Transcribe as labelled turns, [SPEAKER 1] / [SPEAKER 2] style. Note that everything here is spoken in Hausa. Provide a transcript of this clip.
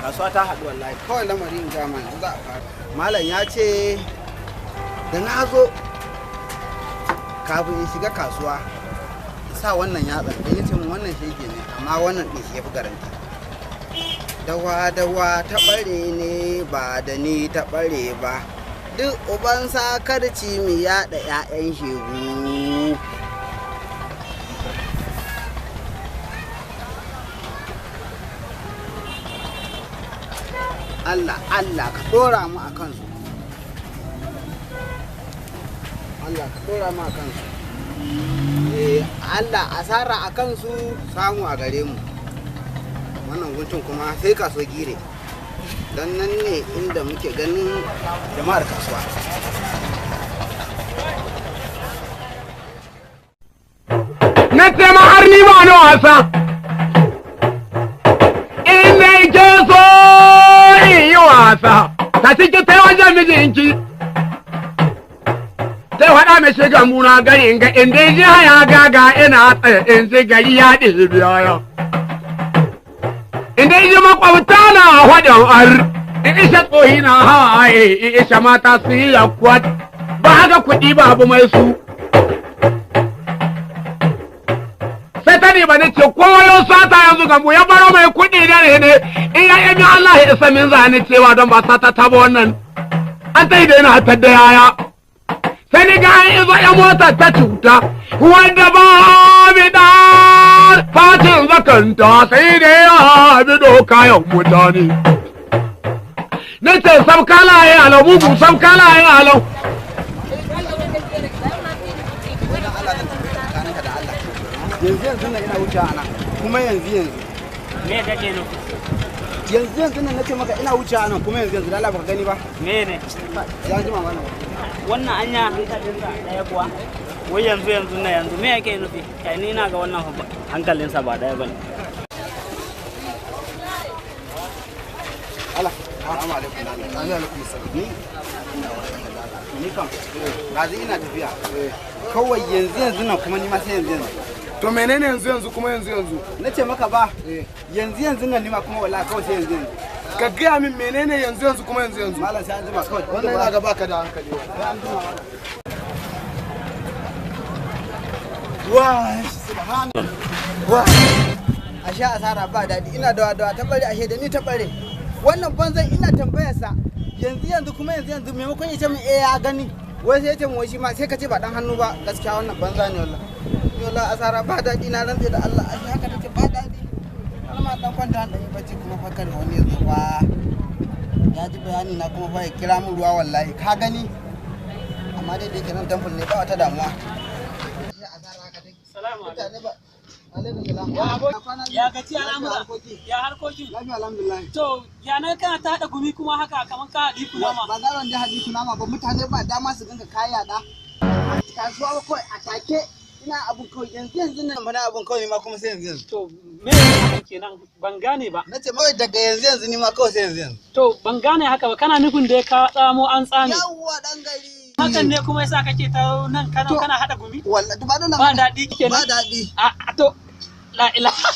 [SPEAKER 1] kasuwa ta haɗu wallahi kawai lamarin gama za a fara malam ya ce da na zo kafin in shiga kasuwa sa wannan yatsa da ya ce wannan shege ne amma wannan ɗin shi ya fi garanti dawa ta ɓare ne ba da ni ta ɓare ba duk uban sakarci mu yaɗa 'ya'yan shegu Allah ka dora mu a kansu Allah ka dora mu a kansu Allah asara a kansu samu a gare mu wannan guntun kuma sai kaso gire don nan ne inda muke ganin jama'ar kasuwa
[SPEAKER 2] na tema har ni ma na wasa inda ke so yi wasa ta ciki ta wajen mijinki ta faɗa mai shiga muna gari in ga inda ji haya gaga ina tsaye in ji gari ya ɗiri biyaya inda ji makwabta na wajen ar in isha tsohi na hawaye in isha mata su yi yakwat ba haka kuɗi babu mai su sai ta ne ba ni ce koyo sata yanzu ga mu ya baro mai kuɗi da ne in ya yi Allah ya isa min zane cewa don ba sata ta ba wannan an ta yi da yana ta da yaya sai ni ga an izo ya mota ta cuta wanda ba bi da fatin zakanta sai da ya bi kayan mutane na ce sabkala ya alau mugu sabkala ya alau
[SPEAKER 1] yanzu na ina wuce ana kuma yanzu
[SPEAKER 3] me kake nufi
[SPEAKER 1] yanzu nan nace maka ina wuce ana kuma yanzu da Allah baka gani ba
[SPEAKER 3] me ne
[SPEAKER 1] ya ji mama
[SPEAKER 3] wannan anya hankalinsa daya kuwa wai yanzu na yanzu me yake nufi kai ni na ga wannan hankalinsa ba daya bane
[SPEAKER 1] Allah assalamu alaikum ni kam gazi ina tafiya kawai yanzu nan kuma ni ma sai yanzu
[SPEAKER 4] to menene yanzu kuma yanzu
[SPEAKER 1] nace maka ba yanzu nan ni ma kuma wallahi kawai sai yanzu
[SPEAKER 4] ka gaya min menene yanzu kuma yanzu
[SPEAKER 1] malam sai an jima kawai
[SPEAKER 4] wannan ina ga baka da hankali
[SPEAKER 1] sai an jima wa subhanallah wa asha asara ba dadi ina da ta bare ashe da ni ta bare wannan banzan ina tambayar sa yanzu kuma yanzu maimakon ya ce min ya gani wai sai ya ce mu shi ma sai ka ce ba dan hannu ba gaskiya wannan banza ne wallahi wallahi asara ba dadi na rantsa da Allah ashe haka take ba dadi amma dan kwanta dan yi bacci kuma fa kare wani yanzu ba ya ji bayani na kuma fa ya kira mu ruwa wallahi ka gani amma dai da yake nan temple ne ba wata damuwa
[SPEAKER 3] salamu alaikum
[SPEAKER 1] ya gaci
[SPEAKER 3] al'amura ya harkoki
[SPEAKER 1] lafiya alhamdulillah
[SPEAKER 3] to ya na kana ta hada gumi kuma haka kaman ka hadi kunama
[SPEAKER 1] ba garan da hadi kunama ba mutane ba dama su ganka kaya da kasuwa ko a take ina abun kawai yanzu nan mana abun kawai ma kuma sai yanzu
[SPEAKER 3] to me haka kenan ban gane ba
[SPEAKER 1] nace mai daga yanzu ni ma kawai sai yanzu
[SPEAKER 3] to ban gane haka ba kana nufin da ka tsamo an tsame
[SPEAKER 1] yawwa dan gari
[SPEAKER 3] hakan ne kuma yasa kake ta nan kana hada gumi
[SPEAKER 1] wallahi ba dan
[SPEAKER 3] ba dadi kenan
[SPEAKER 1] ba dadi
[SPEAKER 3] a to la ilaha